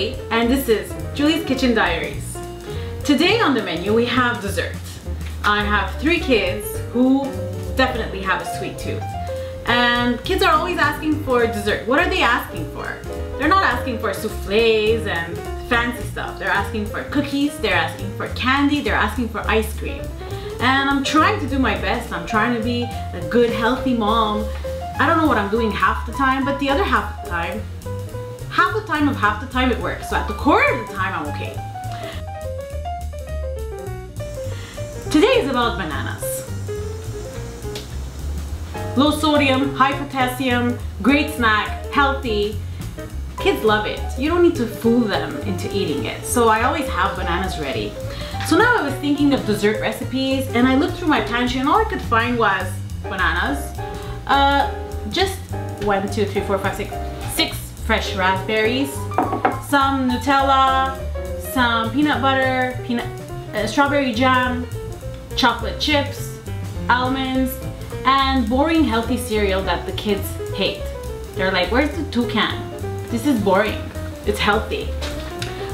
Julie, and this is Julie's Kitchen Diaries. Today on the menu we have dessert. I have 3 kids who definitely have a sweet tooth. And kids are always asking for dessert. What are they asking for? They're not asking for soufflés and fancy stuff. They're asking for cookies, they're asking for candy, they're asking for ice cream. And I'm trying to do my best. I'm trying to be a good, healthy mom. I don't know what I'm doing half the time, but the other half the time it works. So at the quarter of the time, I'm okay. Today is about bananas. Low sodium, high potassium, great snack, healthy. Kids love it. You don't need to fool them into eating it. So I always have bananas ready. So now I was thinking of dessert recipes and I looked through my pantry and all I could find was bananas. Just 1, 2, 3, 4, 5, 6 fresh raspberries, some Nutella, some peanut butter, strawberry jam, chocolate chips, almonds, and boring healthy cereal that the kids hate. They're like, where's the toucan? This is boring. It's healthy.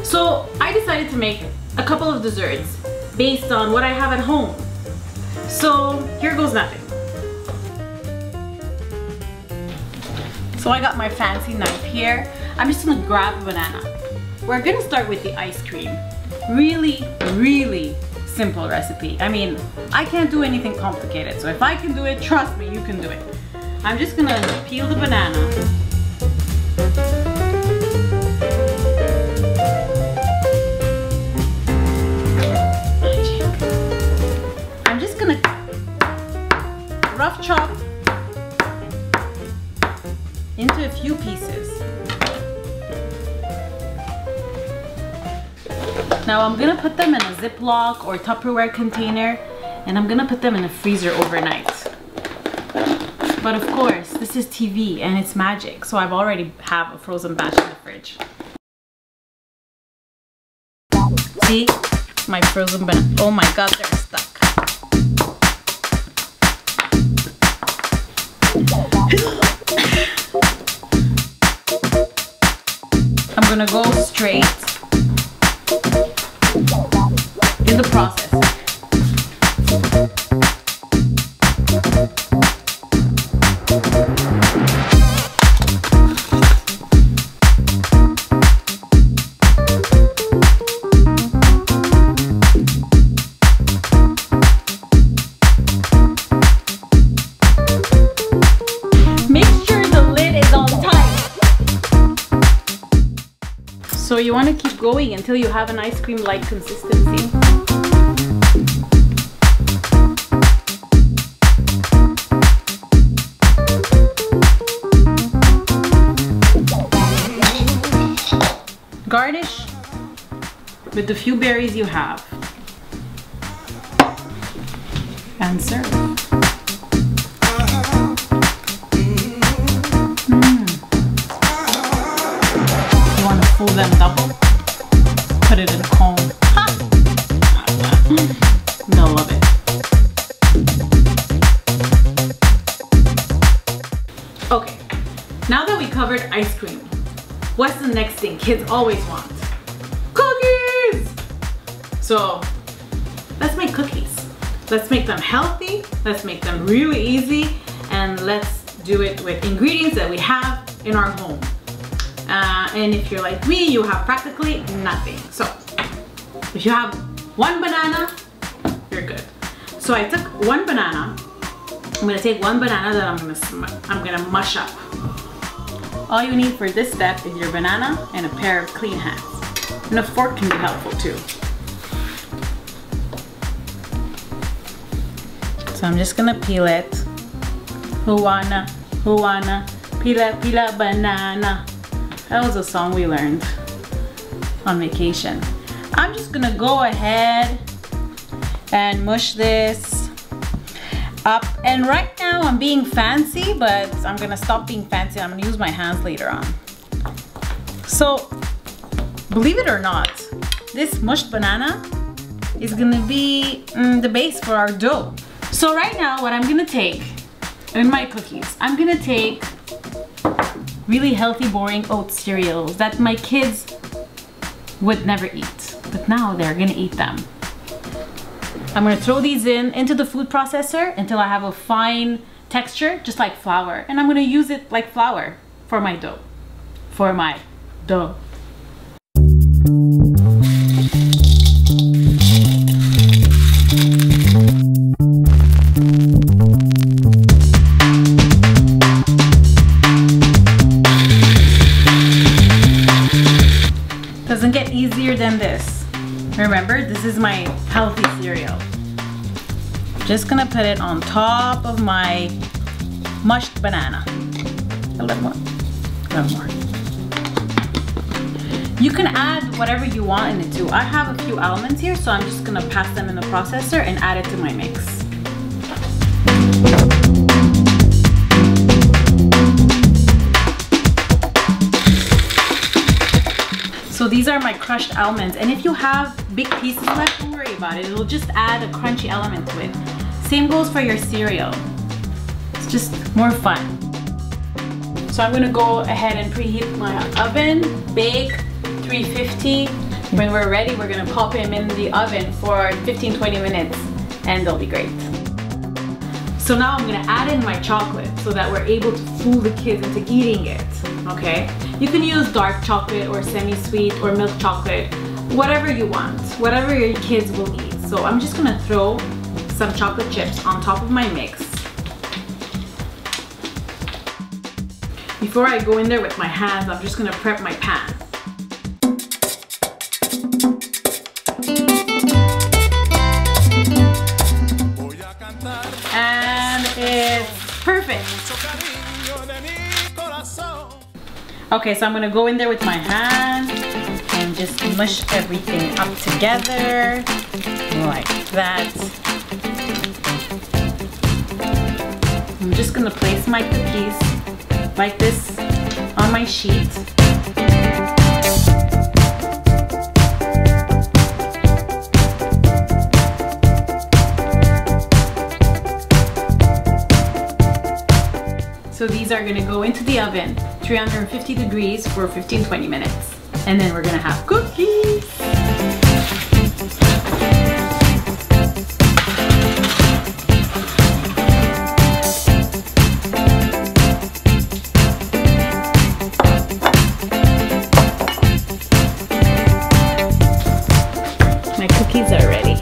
So I decided to make a couple of desserts based on what I have at home. So here goes nothing. So I got my fancy knife here. I'm just gonna grab a banana. We're gonna start with the ice cream. Really, really simple recipe. I mean, I can't do anything complicated. So if I can do it, trust me, you can do it. I'm just gonna peel the banana. I'm just gonna rough chop into a few pieces. Now I'm gonna put them in a Ziploc or Tupperware container and I'm gonna put them in the freezer overnight. But of course, this is TV and it's magic, so I've already have a frozen batch in the fridge. See? My frozen banana. Oh my god, they're stuck. I'm gonna go straight in the processor. So you want to keep going until you have an ice cream-like consistency. Garnish with the few berries you have. And serve. Fold them double, put it in a cone. They'll love it. Okay, now that we covered ice cream, what's the next thing kids always want? Cookies! So let's make cookies. Let's make them healthy, let's make them really easy, and let's do it with ingredients that we have in our home. And if you're like me, you have practically nothing. So if you have 1 banana, you're good. So I took 1 banana. I'm gonna take 1 banana that I'm gonna mush up. All you need for this step is your banana and a pair of clean hands. And a fork can be helpful too. So I'm just gonna peel it. Who wanna peel a banana? That was a song we learned on vacation. I'm just gonna go ahead and mush this up. And right now I'm being fancy, but I'm gonna stop being fancy. I'm gonna use my hands later on. So, believe it or not, this mushed banana is gonna be the base for our dough. So right now what I'm gonna take in my cookies, I'm gonna take really healthy, boring oat cereals that my kids would never eat, but now they're gonna eat them. I'm gonna throw these into the food processor until I have a fine texture, just like flour. And I'm gonna use it like flour for my dough. Doesn't get easier than this. Remember, this is my healthy cereal. Just gonna put it on top of my mushed banana. A little more. You can add whatever you want in it too. I have a few elements here, so I'm just gonna pass them in the processor and add it to my mix. So these are my crushed almonds, and if you have big pieces left, don't worry about it. It'll just add a crunchy element to it. Same goes for your cereal. It's just more fun. So I'm gonna go ahead and preheat my oven, bake 350. When we're ready, we're gonna pop them in the oven for 15-20 minutes, and they'll be great. So now I'm gonna add in my chocolate so that we're able to fool the kids into eating it, okay? You can use dark chocolate or semi-sweet or milk chocolate, whatever you want, whatever your kids will eat. So I'm just gonna throw some chocolate chips on top of my mix. Before I go in there with my hands, I'm just gonna prep my pan. And it's perfect. Okay, so I'm gonna go in there with my hand and just mush everything up together like that. I'm just gonna place my cookies like this on my sheet. So these are gonna go into the oven, 350 degrees for 15-20 minutes. And then we're gonna have cookies. My cookies are ready.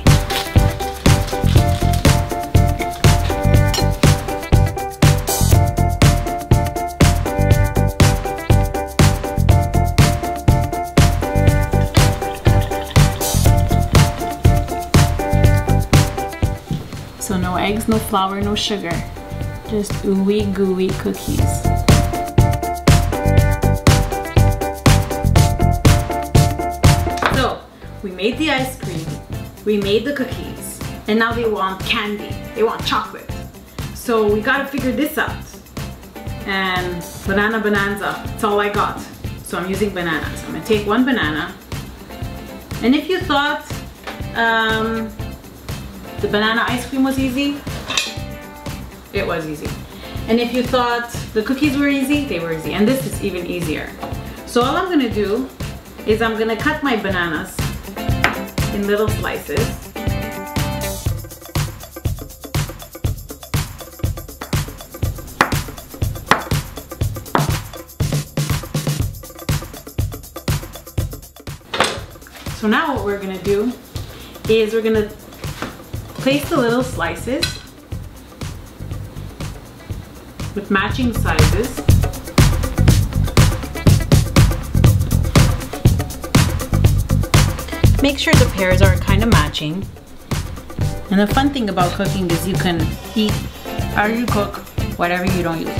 So no eggs, no flour, no sugar. Just ooey gooey cookies. So we made the ice cream, we made the cookies, and now they want candy, they want chocolate. So we gotta figure this out. And banana bonanza, that's all I got. So I'm using bananas. I'm gonna take one banana. And if you thought the banana ice cream was easy, it was easy. And if you thought the cookies were easy, they were easy. And this is even easier. So all I'm gonna do is I'm gonna cut my bananas in little slices. So now what we're gonna do is we're gonna place the little slices with matching sizes. Make sure the pairs are kind of matching. And the fun thing about cooking is you can eat or you cook whatever you don't use.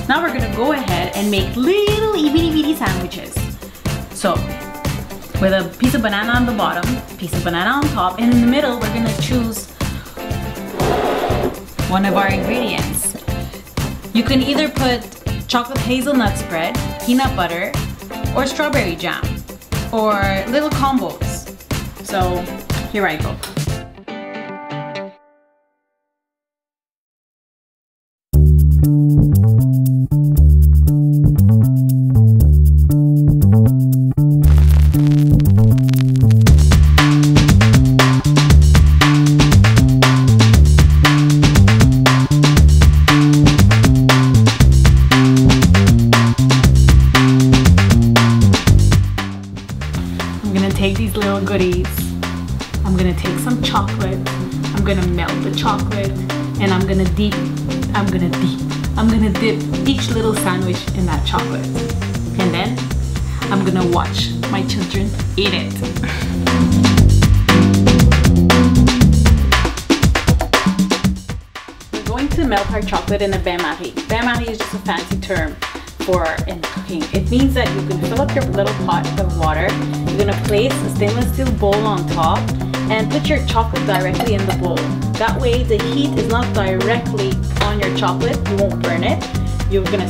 Now we're gonna go ahead and make little itty bitty sandwiches. So with a piece of banana on the bottom, piece of banana on top, and in the middle we're gonna choose one of our ingredients. You can either put chocolate hazelnut spread, peanut butter, or strawberry jam, or little combos. So here I go. little goodies. I'm gonna take some chocolate, I'm gonna melt the chocolate, and I'm gonna dip each little sandwich in that chocolate. And then I'm gonna watch my children eat it. We're going to melt our chocolate in a bain-marie. Bain-marie is just a fancy term for in cooking. It means that you can fill up your little pot of water. You're gonna place a stainless steel bowl on top and put your chocolate directly in the bowl. That way the heat is not directly on your chocolate, you won't burn it. You're gonna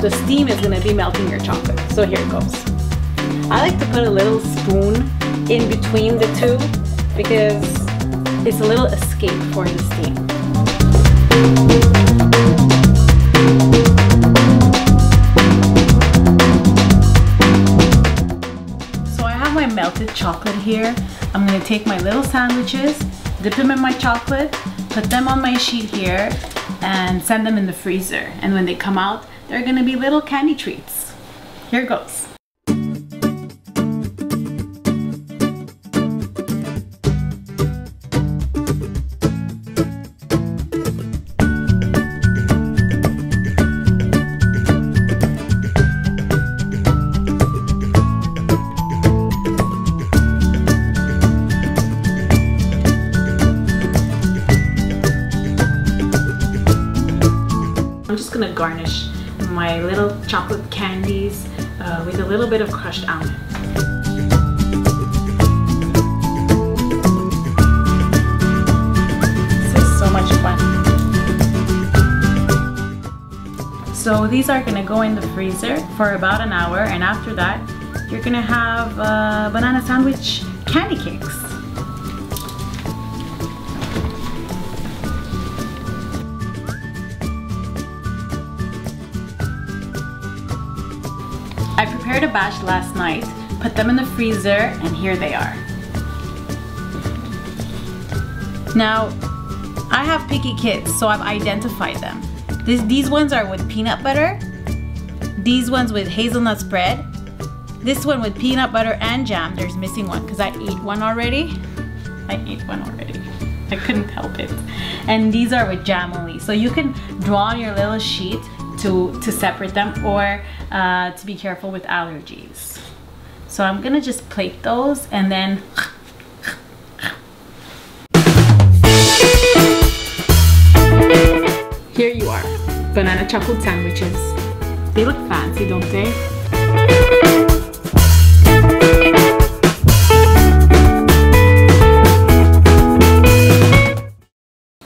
the steam is gonna be melting your chocolate. So here it goes. I like to put a little spoon in between the two because it's a little escape for the steam. So I have my melted chocolate here. I'm gonna take my little sandwiches, dip them in my chocolate, put them on my sheet here, and send them in the freezer. And when they come out, they're gonna be little candy treats. Here goes. I'm just gonna garnish my little chocolate candies with a little bit of crushed almond. This is so much fun. So these are gonna go in the freezer for about an hour, and after that you're gonna have banana sandwich candy cakes. I prepared a batch last night, put them in the freezer, and here they are. Now, I have picky kids, so I've identified them. These ones are with peanut butter, these ones with hazelnut spread, this one with peanut butter and jam. There's missing one because I ate one already. I couldn't help it. And these are with jam only. So you can draw on your little sheet to separate them, or to be careful with allergies. So I'm gonna just plate those and then here you are, banana chocolate sandwiches. They look fancy, don't they?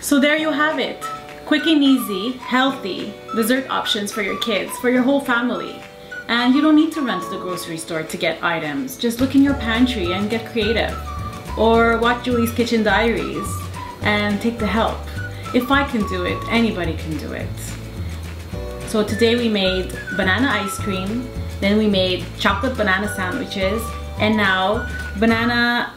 So there you have it. Quick and easy, healthy dessert options for your kids, for your whole family. And you don't need to run to the grocery store to get items. Just look in your pantry and get creative. Or watch Julie's Kitchen Diaries and take the help. If I can do it, anybody can do it. So today we made banana ice cream, then we made chocolate banana sandwiches, and now banana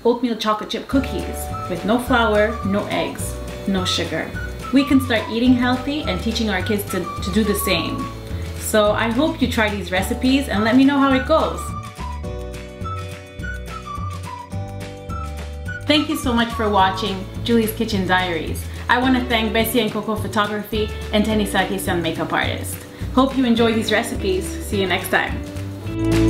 oatmeal chocolate chip cookies with no flour, no eggs, no sugar. We can start eating healthy and teaching our kids to do the same. So I hope you try these recipes and let me know how it goes. Thank you so much for watching Julie's Kitchen Diaries. I want to thank Bessie and Coco Photography and Tenny Sarkisian Makeup Artist. Hope you enjoy these recipes. See you next time.